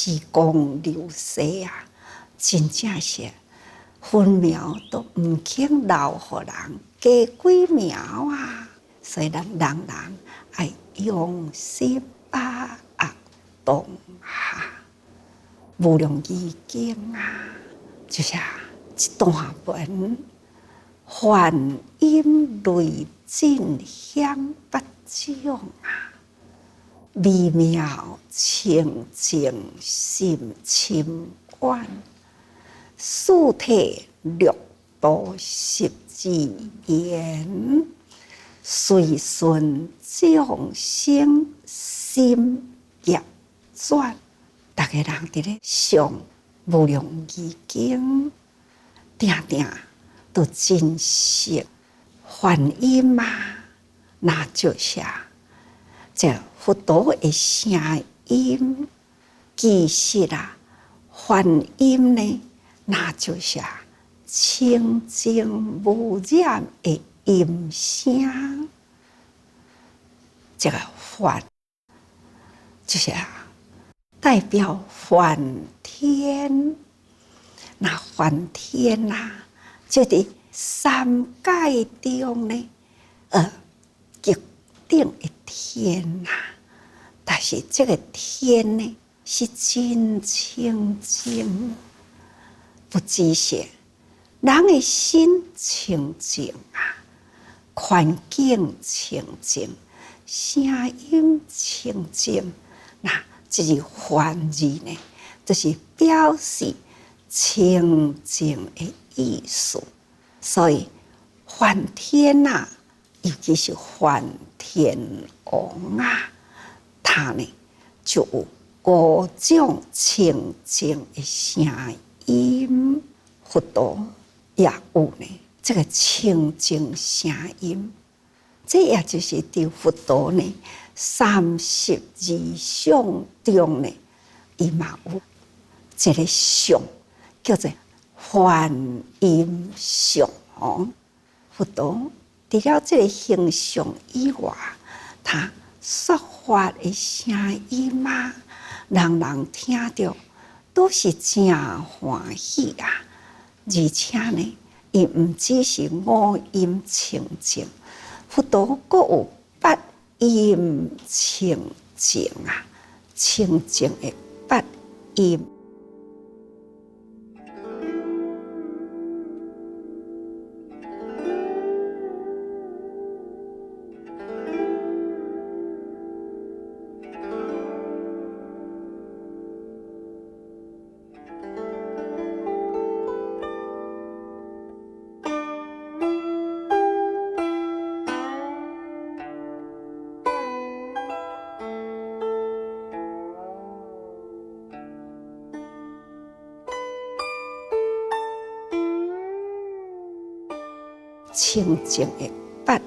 时光流逝啊，真正是分秒都唔肯留互人加几秒啊！所以人爱用心把握当下。无量义经啊，就是一段文，梵音雷震响八种啊，微妙清净心深远，四体六道十之言，随顺众生心业转。大家人伫咧上无量义经，定定都珍惜梵音啊，那就是这佛陀的声音。其实梵音呢，那就是清净无染的音声。这个梵就是代表梵天，那梵天就伫三界中呢，极顶的天但是这个天呢，是真清净，不只是人的心清净环境清净，声音清净，那这是梵字呢，就是表示清净的意思。所以梵天尤其是梵天王他呢就有五种清净的声音。佛陀也有呢，这个清净声音，这也就是对佛陀呢32相中呢，伊嘛有一个相叫做梵音相。佛陀除了这个形象以外，他说法的声音人人听到都是真欢喜而且呢，伊毋只是五音清净，佛陀阁有八音清净清净的八音。清净的八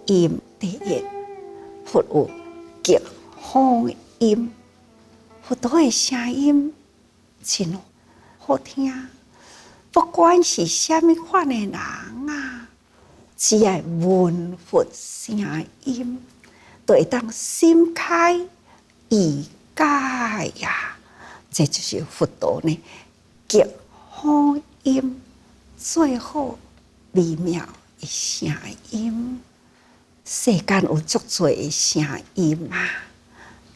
音，第一，佛有极好音，佛陀的声音真好听，不管是什么款的人只要闻佛声音，就会当心开意解这就是佛陀呢极好音，最好微妙的声音。世间有足多的声音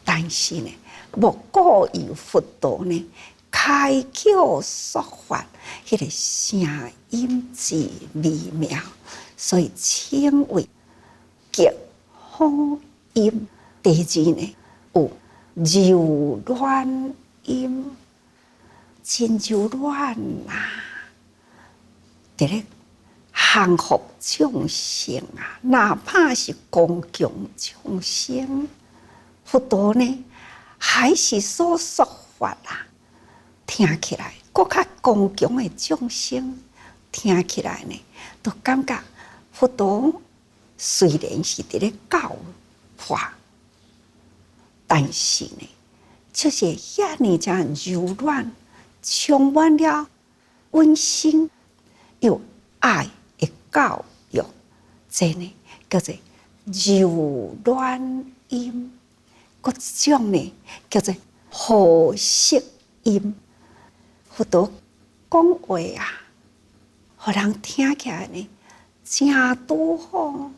但是呢，莫过于佛陀呢开口说法，迄个声音之微妙，所以称为极好音。第二呢，有柔软音，真柔软伫咧降服众生哪怕是公共众生，佛陀呢还是所说法听起来更较公共的众生，听起来呢都感觉佛陀虽然是伫咧教化，但是呢，就是遐尼正柔软，充满了温馨又爱的教育，这呢叫做柔软音。嗰一种呢叫做和适音。佛陀讲话啊，互人听起来呢，真拄好，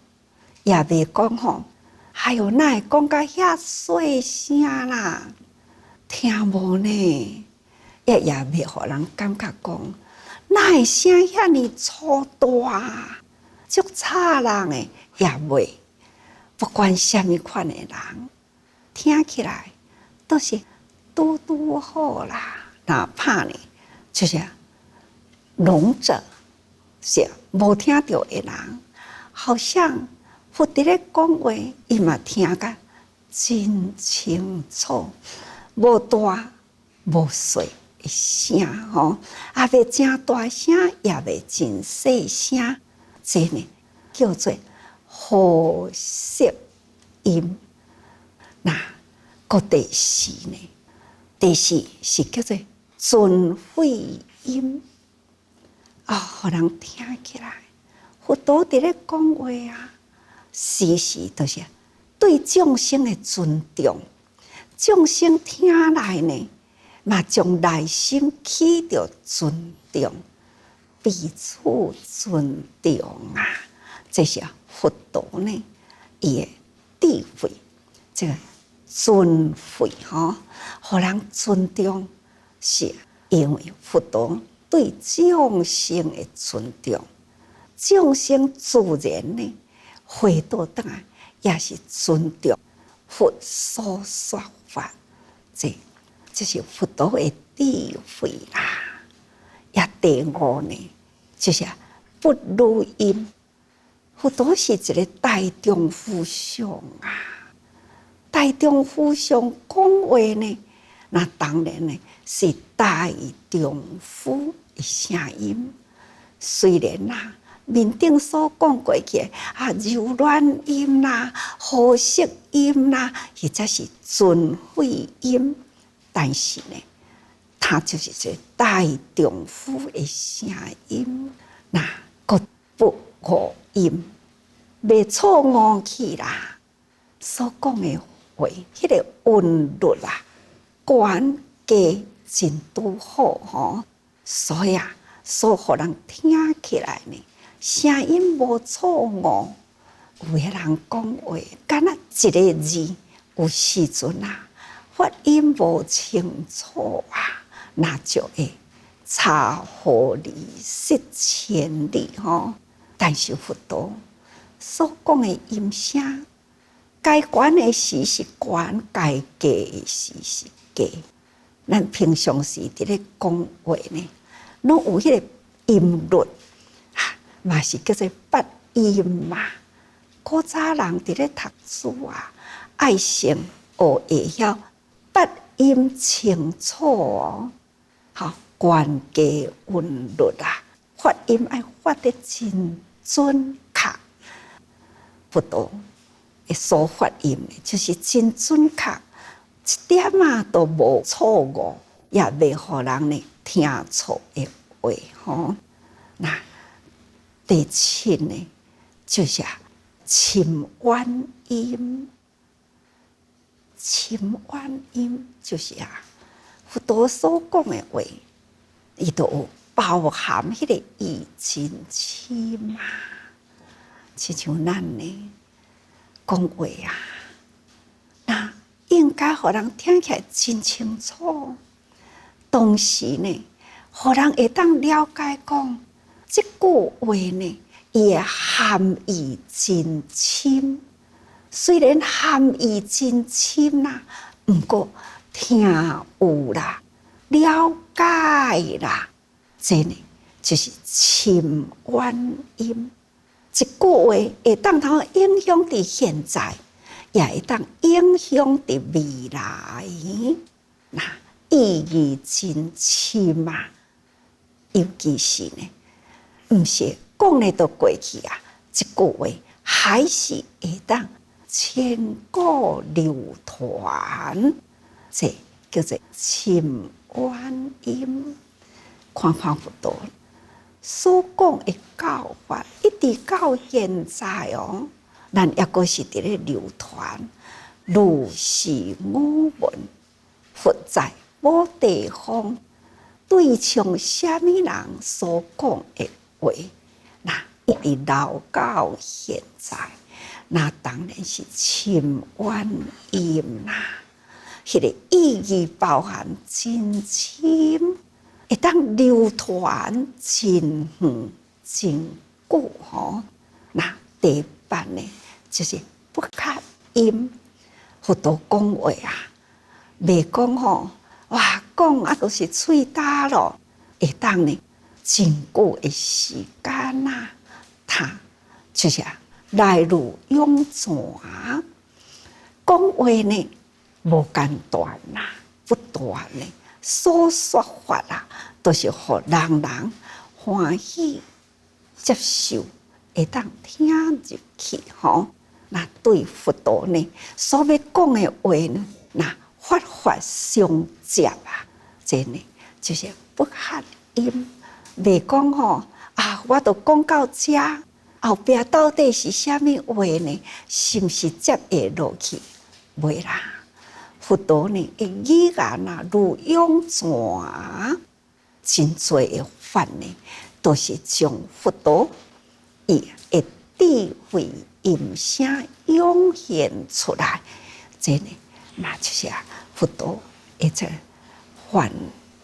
也袂讲吼。还有哪会讲甲遐细声啦？听无呢？也袂互人感觉讲，哪会声遐尼粗大？足吵人诶，也袂。不管什么款诶人，听起来都是拄拄好啦。哪怕呢，就是聋者是无听到诶人，好像佛伫咧讲话，伊嘛听甲真清楚，无大无细诶声吼，也袂真大声，也袂真细声，这呢叫做和谐音。那个第四呢？第四是叫做尊慧音啊，互人听起来，佛陀伫咧讲话啊，时时都是对众生的尊重，众生听来呢，嘛从内心起着尊重，彼此尊重啊，这是佛陀呢伊的智慧，这个尊慧吼，互人尊重，是因为佛陀对众生的尊重，众生自然呢回到倒来，也是尊重佛所说法，这是佛陀的智慧啦。也第五呢，就是不如音。佛陀是一个大丈夫相啊，大丈夫相讲话呢，那当然呢是大丈夫的声音。虽然啦，面顶所讲过去啊，柔软音啦、和谐音啦，或者是尊慧音，但是呢，它就是一个大丈夫的声音，那个不误音，袂错误去啦。所讲的话，迄个韵律啊，悬低真拄好吼，所以啊，所互人听起来呢，声音无错误。有个人讲话，敢若一个字，有时阵啊，发音无清楚啊，那就会差互离失千里吼。但是佛陀所讲的音声，该悬的时是悬，该低的时是低。咱平常时伫咧讲话呢，拢有迄个音律，嘛是叫做八音嘛。古早人伫咧读书啊，爱先学会晓八音清楚哦，好悬低韵律啊，发音爱发得真准确。佛陀的所发音就是真准确，一点啊都无错误，也袂互人呢听错的话吼。那第七呢，就是深弯音。深弯音就是佛陀所讲的话，伊都有包含迄个意真深嘛。亲像咱呢讲话啊，那应该互人听起来真清楚，同时呢，互人会当了解讲，这句话呢，伊的含义真深。虽然含义真深啦，毋过听有啦，了解啦，这呢就是深弯音。一句话会当通影响伫现在，也会当影响伫未来。那意义真深嘛，尤其是呢，毋是讲咧都过去啊，一句话还是会当千古流传，这叫做深弯音。看看佛陀所讲的教法，一直到现在哦，咱抑阁是伫咧流传。如是我闻，佛在无地方对像虾米人所讲的话，那一直留到现在，那当然是深怨ihm啦。迄个意义包含真深，会当流传真远真久吼。那第八呢，就是不卡音。佛陀讲话啊，袂讲吼，哇，讲啊都是喙焦咯，会当呢真久的时间啊，他就是来如永泉，讲话呢无简单啦，不断呢所说法啊，都是互人人欢喜接受，会当听入去吼。那对佛陀呢，所要讲的话呢，那法法相接啊，这呢就是不合音，袂讲吼啊，我都讲到这，后壁到底是啥物话呢？是毋是接会落去？袂啦，佛陀呢，的语言啊，如涌泉，真多的法呢，都是从佛陀伊的智慧音声涌现出来，这呢，那就是佛陀一个梵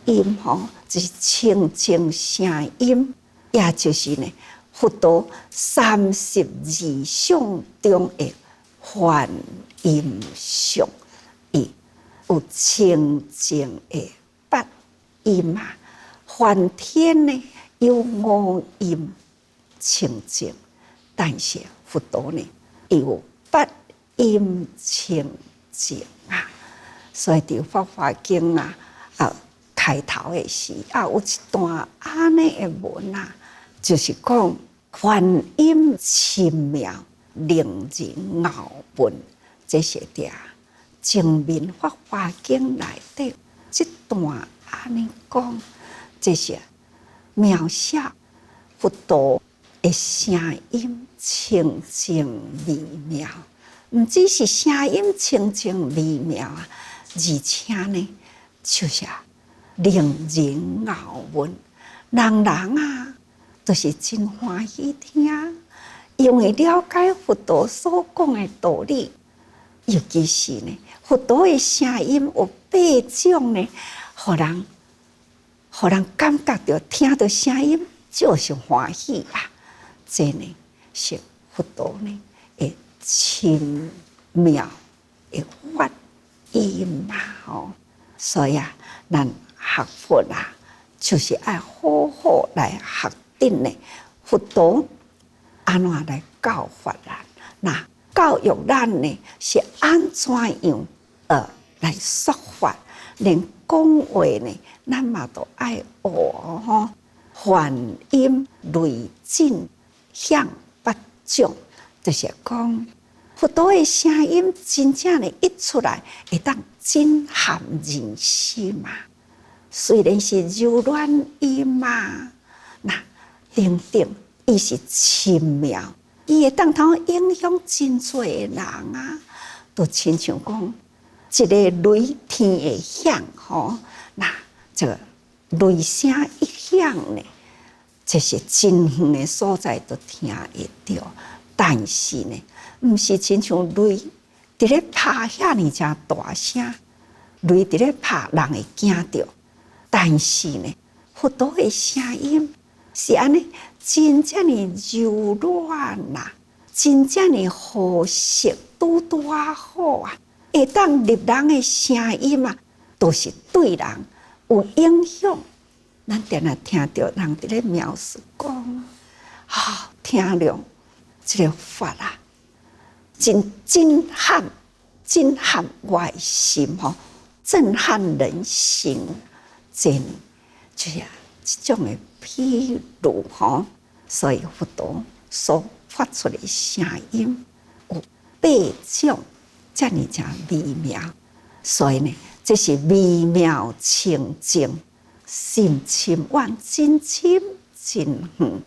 音吼，就是清净声音，也就是呢，佛陀32相中的梵音相，伊有清净的八音啊，梵天呢有5音清净。但是佛陀呢，有八音清净啊，所以伫《法华经》啊，开头的时有一段安尼的文啊，就是讲梵音深妙，令人咬文。这是伫正面《法华经》内底这段安尼讲，这是描写佛陀的声音清净微妙，毋只是声音清净微妙啊，而且呢，就是令人咬文，人啊，都是真欢喜听，因为了解佛陀所讲的道理，尤其是呢，佛陀的声音有8种呢，互人感觉到听到声音就是欢喜啊。这呢是佛陀呢的深妙的法音嘛吼，所以啊，咱学佛啊，就是爱好好来学定呢。佛陀安怎来教法咱？那教育咱呢是安怎样来说法？连讲话呢，咱嘛都爱学吼。梵音雷震响8种，就是讲佛陀的声音真正的一出来，会当震撼人心嘛。虽然是柔软音嘛，那灵定伊是深妙，伊会当通影响真多的人啊。都亲像讲一个雷天的响吼，那这个雷声一响呢，这是真远的所在都听会到，但是呢，毋是亲像雷伫咧拍遐尼正大声，雷伫咧拍人会惊到。但是呢，佛陀的声音是安尼，真正的柔软啊，真正的和谐拄大好啊，会当入人的声音啊，都是对人有影响。咱定定听到人伫咧描述讲，听了这个法啊，真震撼我的心吼，震撼人心。真就是这种的譬如吼，所以佛陀所发出的声音有8种，这么正微妙。所以呢，这是微妙清净。深深远真深真远，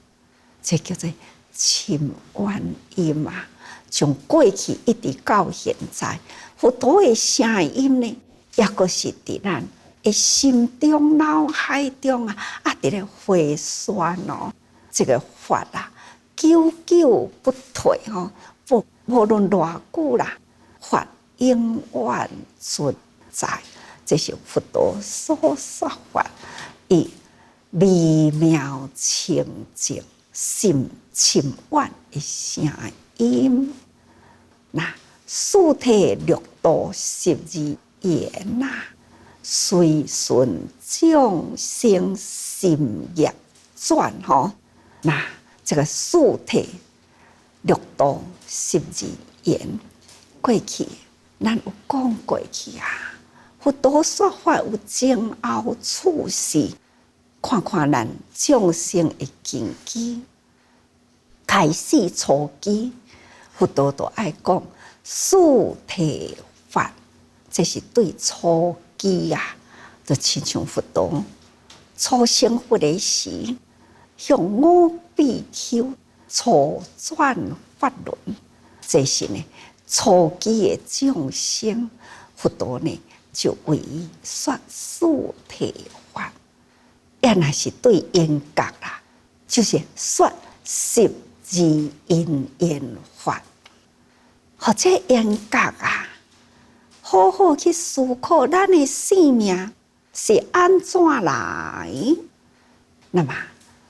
这叫做深远音啊！从过去一直到现在，佛陀的声音呢，也阁是伫咱的心中、脑海中啊，伫咧回旋哦，这个法啊，久久不退吼，无论偌久啦，法永远存在。这是佛陀所说法，以微妙清净、深深远的声音。那四体六道十二缘呐，随顺众生心业转吼。那这个四体六道十二缘，过去咱有讲过去啊。佛陀说法有前后处事，看看咱众生的根基。开始初期，佛陀都爱讲四体法，这是对初期啊，就亲像佛陀初成佛的时，向五比丘初转法轮，这是呢初期的众生，佛陀呢就为伊说四体法。也若是对因果啦，就是说十二因缘法。或者因果啊，好好去思考咱的生命是安怎来。那么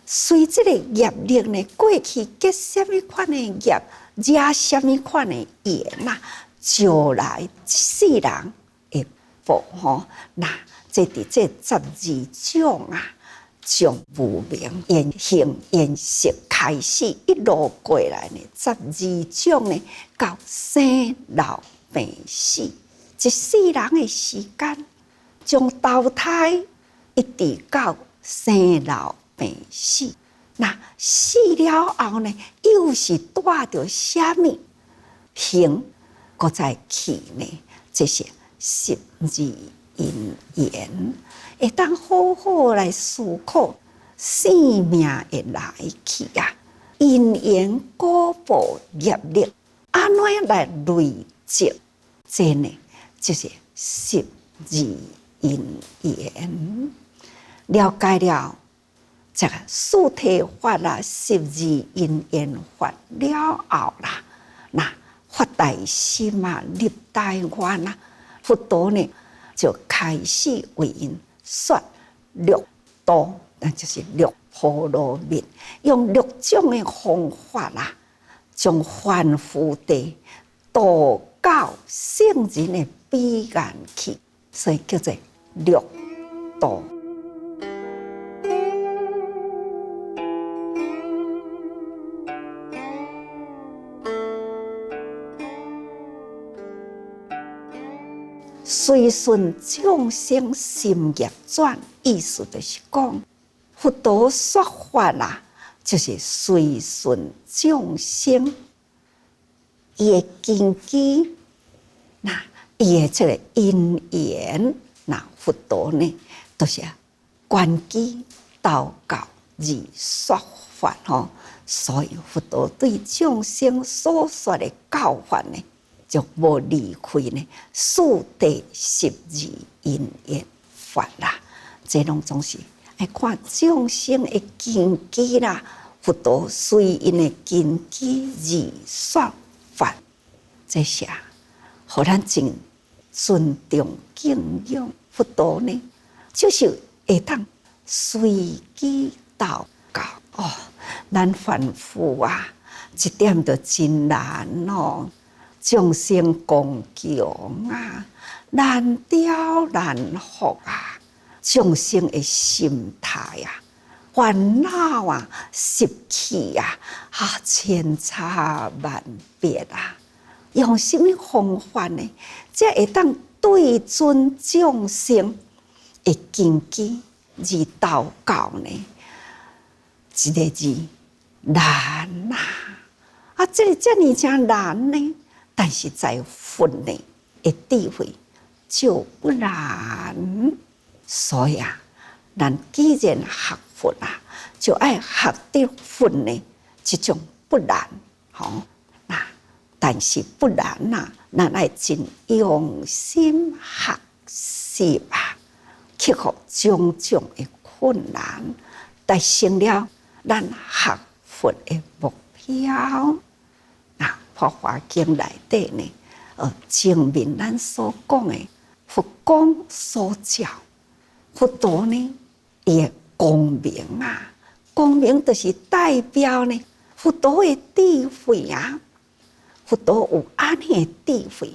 随这个业力呢，过去结什么款的业，惹什么款的缘呐，就来世人的报吼。那这伫这12种啊，从无明缘行缘识开始一路过来呢，12种呢，到生老病死，一世人的时间，从投胎一直到生老病死。那死了后呢，又是带着什么行，搁再去呢？这些12因缘，会当好好来思考生命的来去啊，因缘果报业力，安怎来累积？这呢，就是12因缘。了解了这个四体法啦、12因缘法了后啦，那发大心啊，立大愿啊，佛陀呢就开始为因说六道，那就是六波罗蜜，用6种的方法啦，将凡夫地导到圣人的彼岸去，所以叫做六道。随顺众生心业转，意思就是讲，佛陀说法啦，就是随顺众生伊的根基，那伊的这个因缘，那佛陀呢，都是观机祷告而说法吼。所以佛陀对众生所说的教法呢，就无离开呢四谛12因缘法啦，这拢总是爱看众生的根基啦。佛陀随因的根基而说法，这些互咱真尊重敬仰佛陀呢，就是会当随机祷告哦。咱凡夫啊，这点就真难哦。众生共强啊，难调难服啊，众生的心态啊，烦恼啊，习气啊，千差万别啊。用什么方法呢？才会当对准众生的根基而祷告呢？一个字难啊！这个这么真难呢？但是在佛呢的智慧就不难，所以啊，咱既然学佛啊，就爱学得佛呢这种不难，吼。那但是不难呐，咱爱真用心学习啊，克服种种的困难，达成了咱学佛的目标。那佛华经内底呢，证明咱所讲的佛光所照，佛陀呢，伊的光明啊，光明就是代表呢佛陀的智慧啊，佛陀有安尼的智慧，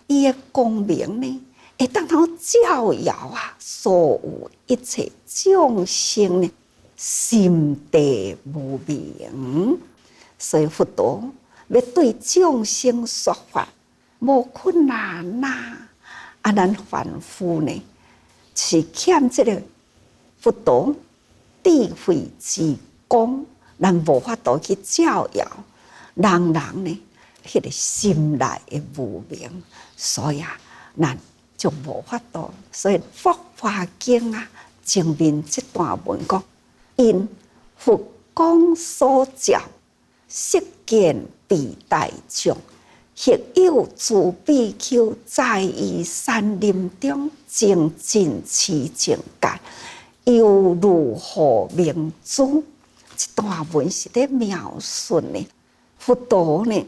伊的光明呢，会当通照耀啊，所有一切众生呢，心地无明，所以佛陀要对众生说法，无困难呐。咱凡夫呢，是欠这个佛陀智慧之光，咱无法度去照耀人呢，迄个心内的无明，所以咱就无法度。所以《佛华经》证明这段文讲，因佛光所照，悉见彼大众。亦有自比丘在于山林中，精进其境界，犹如何明珠。这段文是在描述呢，佛陀呢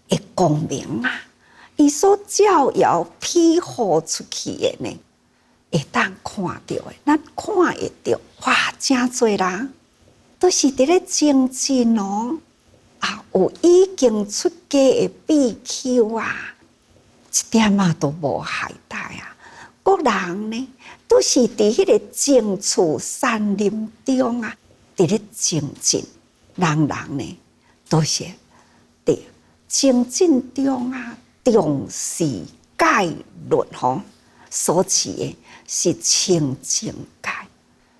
的光明啊，伊所照耀披护出去的呢，会当看到的，咱看会到，哇，真多人都是伫咧精进哦。有已经出家的比丘啊，一点都无懈怠啊。各人呢，都是伫迄个静处山林中啊，伫咧精进。人呢，都是伫精进中啊，重视戒律吼，所持的是清净戒，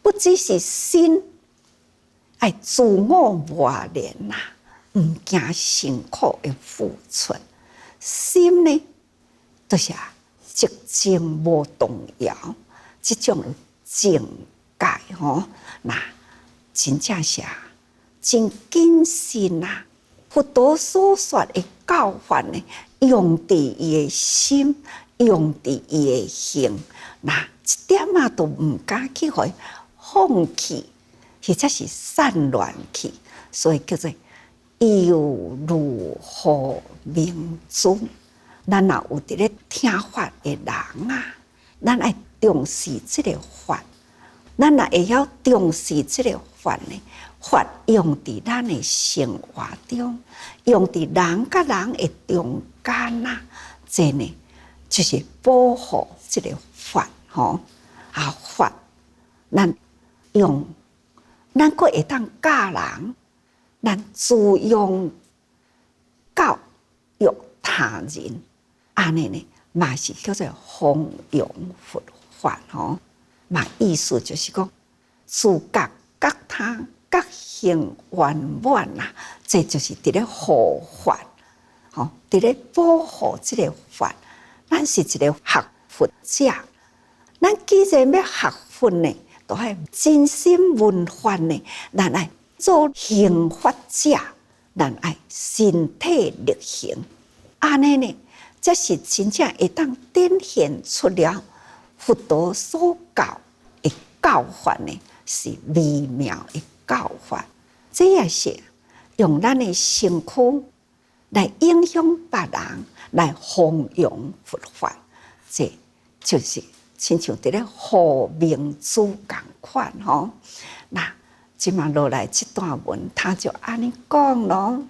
不只是心，爱自我磨练呐。唔惊辛苦的付出，心呢，就是寂静无动摇，这种境界吼，那真正是真谨慎啊！佛陀所说的教法呢，用伫伊的心，用伫伊的行，那一点都唔敢去互放弃，或者是散乱去，所以叫做。犹如何明珠，咱若有伫咧听法的人啊，咱爱重视这个法，咱若会晓重视这个法呢，法用伫咱的生活中，用伫人甲人的中间啊，这呢就是保护这个法吼法，咱用，咱佫会当教人。咱自用教育他人，安尼呢，嘛是叫做弘扬佛法吼。嘛意思就是讲，自觉觉他觉行圆满啊，这就是伫咧护法，吼，伫咧保护这个法。咱是一个学佛者，咱既然要学佛呢，都系真心闻法呢，咱爱。做行法者，咱爱身体力行，安尼呢，这是真正会当展现出了佛陀所教的教法呢，是微妙的教法。这也是用咱的身躯来影响别人，来弘扬佛法。这就是亲像伫咧护明珠共款吼，那。即嘛落来这段文，他就安尼讲咯。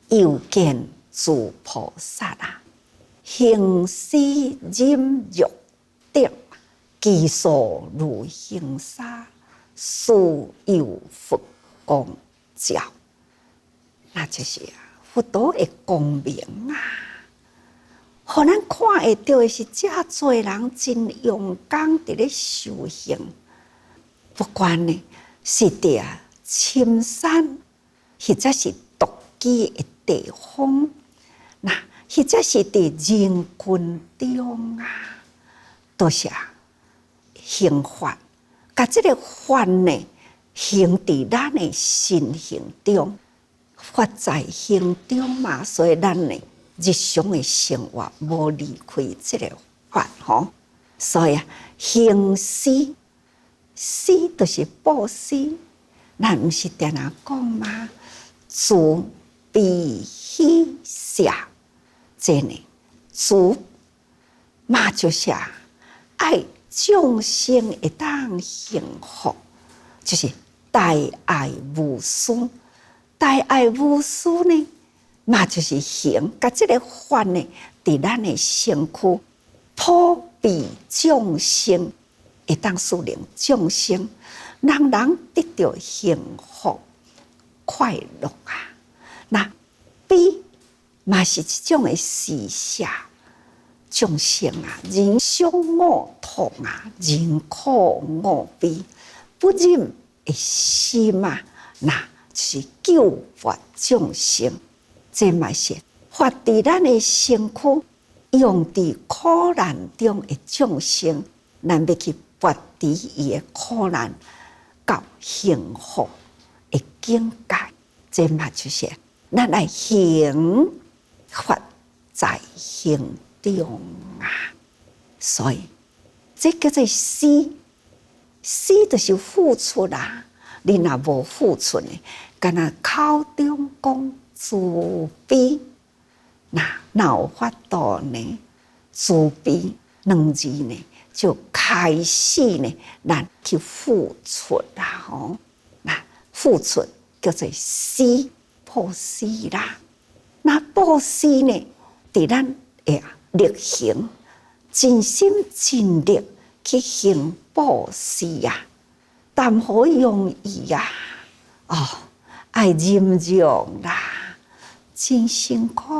又见诸菩萨啊，行施忍辱定，其所如行沙，殊有佛光照。那就是佛陀的光明啊，互咱看会到的是遮多人真勇敢伫咧修行，不管呢。是伫深山，或者是独居的地方，那或者是伫人群中啊，都是行法，甲这个法呢，行伫咱的身行中，法在行中嘛，所以咱呢日常的生活无离开这个法吼。所以行施，施就是布施。咱毋是定定讲吗？慈悲喜舍，真诶，慈嘛就是爱众生会当幸福，就是大爱无私。大爱无私呢，嘛就是行，甲即个法呢，伫咱诶身躯普庇众生，会当使令众生人人得到幸福快乐啊！那悲嘛是一种诶施舍，众生啊，人生我痛啊，人苦我悲，不忍诶心啊，那就是救拔众生。这嘛是发伫咱诶身躯，用伫苦难中诶众生，咱要去拔除伊诶苦难到幸福诶境界。这嘛就是咱来行法在行中啊。所以这叫做施，施就是付出啦。你若无付出呢，干那口中讲慈悲，哪有法度呢？慈悲两字呢，就开始呢，咱去付出啦吼。那付出叫做施，布施啦。那布施呢，伫咱诶力行，尽心尽力去行布施啊，但好容易呀！哦，爱忍让啦，真辛苦。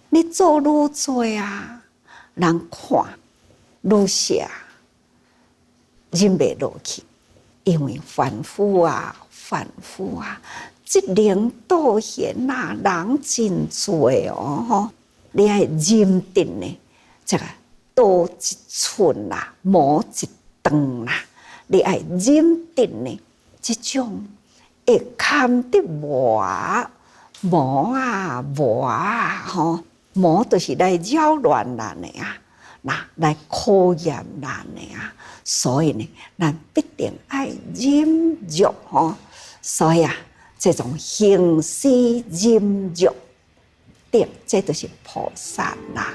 你做愈多啊，人看愈少，忍袂落去，因为凡夫啊，积灵倒现啊，人真多哦。你爱忍定呢，这个多一寸啦，磨一丈啦。你爱忍定呢，这种会堪得磨啊吼，磨就是来扰乱咱的啊，那来考验咱的啊。所以呢，咱必定爱忍辱吼。所以啊，这种行施忍辱，对，这就是菩萨啦。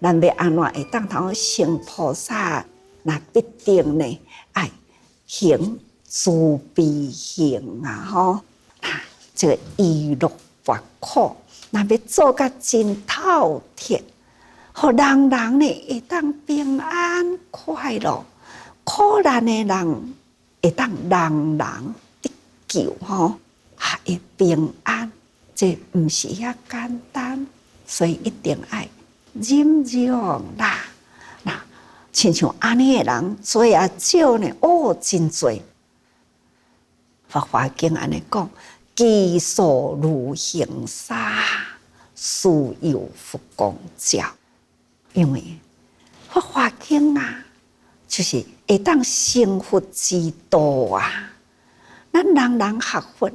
咱要安怎会当通成菩萨？那必定呢爱行慈悲行啊！吼，啊，这个医乐拔苦，那要做甲真透彻，互人人呢会当平安快乐，苦难的人会当人人得救吼，啊，会平安。这毋是遐简单，所以一定爱忍让啦，那亲像安尼的人多啊少呢？哦，真多。法华经安尼讲，其所如行沙，殊有佛光照。因为法华经啊，就是会当成佛之道啊。咱人人学佛，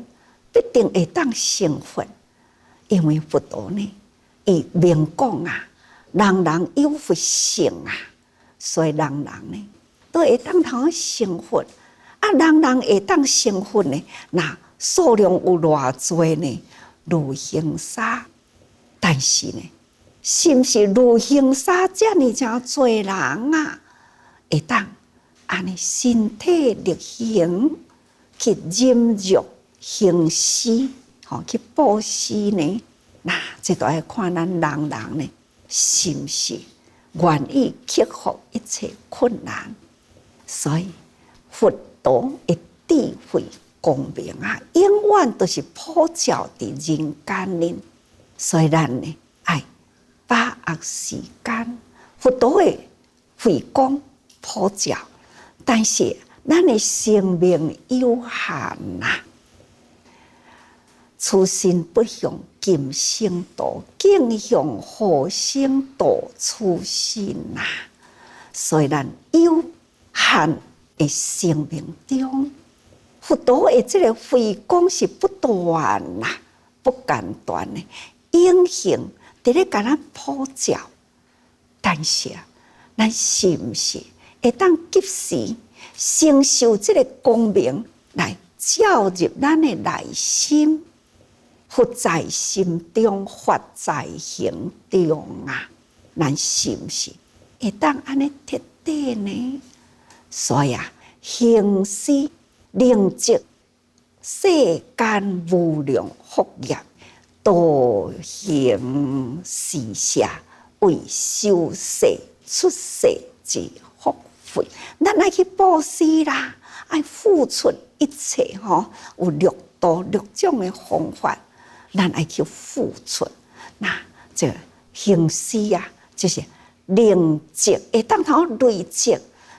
必定会当成佛，因为佛道呢，伊明讲啊。人人有佛性啊，所以人人呢都会当通成佛啊。人人会当成佛呢，那数量有偌多呢？如行沙，但是呢，是毋是如行沙遮尔诚多人啊？会当安尼身体力行去忍辱行施，吼去布施呢？那这都要看咱人人呢。是不是愿意克服一切困难？所以佛道的智慧光明啊，永远都是普照伫人间呢。所以咱呢，爱把握时间，佛陀的慧光普照，但是咱的生命有限呐。初心不向今生度，竟向后生度初心呐。所以咱有限的生命中，佛陀的这个慧光是不断呐，不间断的永恒伫咧甲咱普照。但是咱是毋是会当及时承受这个光明来照入咱的内心？佛在心中，法在行中啊！咱是毋是会当安尼徹底呢？所以行施令值世間無量福業，道行施捨，為修世出世之福慧。咱愛去布施啦，愛付出一切有6種的方法。咱爱去付出，那这个行施啊，就是累积，会当头累积。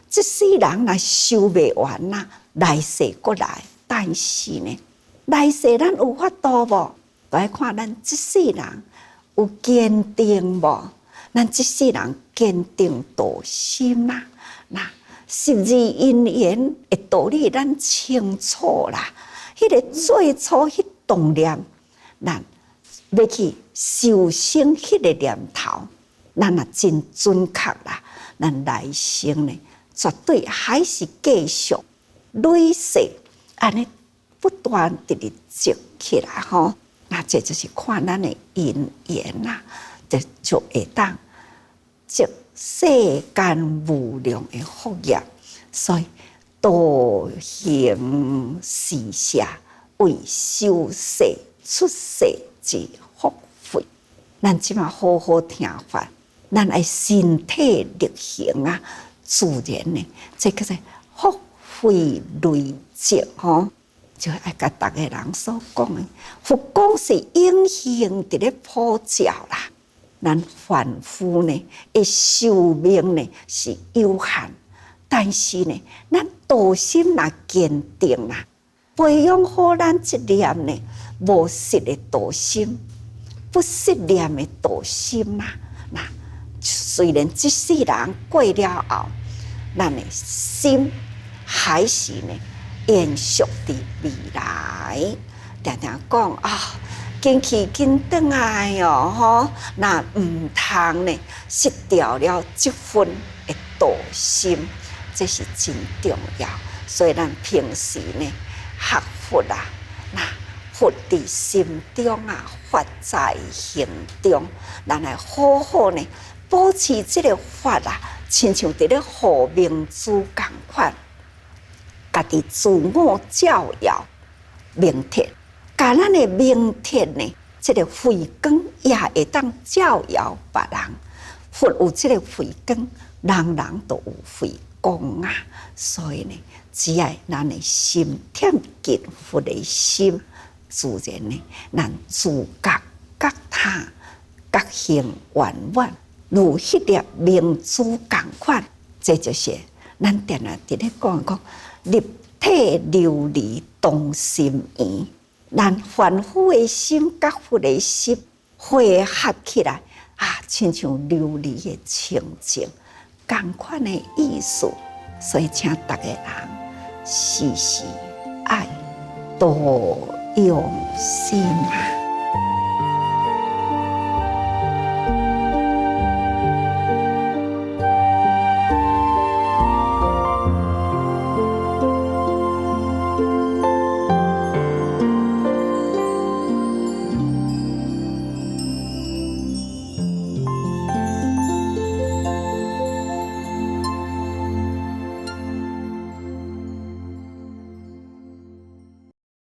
这世人若修袂完呐，来世过来。但是呢，来世咱有法度无？来看咱这世人有坚定无？咱这世人坚定道心呐，那12因缘的道理咱清楚啦。迄个最初迄动念。咱要去修身迄个念头，咱也真准确啦。咱来生呢，绝对还是继续累世，安尼不断地积起来吼。那这就是看咱的因缘啦，就会当积世间无量的福业。所以道行施捨，為修世出世之福慧。咱即马好好听法，咱爱身体力行啊，自然呢，这个是福慧累积吼，就爱甲大家人所讲的，佛光是永恒伫咧普照啦。咱凡夫呢，的寿命呢是有限，但是呢，咱道心若坚定啦，培养好咱一念呢。无失的道心，不失念的道心啦。那虽然这世人过了后，咱的心还是呢延续伫未来。常常讲啊，紧去紧转来哦，吼，那唔通呢失掉了这份的道心，这是真重要。所以咱平时呢学佛啊，那。佛伫心中啊，法在行中。咱来好好呢，保持这个法啊，亲像伫咧护明珠共款，家己自我照耀明铁，甲咱的明铁呢，这个慧光也会当照耀别人。佛有这个慧光，人人都有慧光啊。所以呢，只要咱的心贴近佛的心。自然呢，咱自觉觉他，觉行圆满，如迄粒明珠共款。这就是咱定定伫咧讲，立体琉璃同心圆。咱凡夫的心，甲佛的心汇合起来啊，亲像琉璃的清净，共款的意思。所以，请大家人时时爱多用心啊。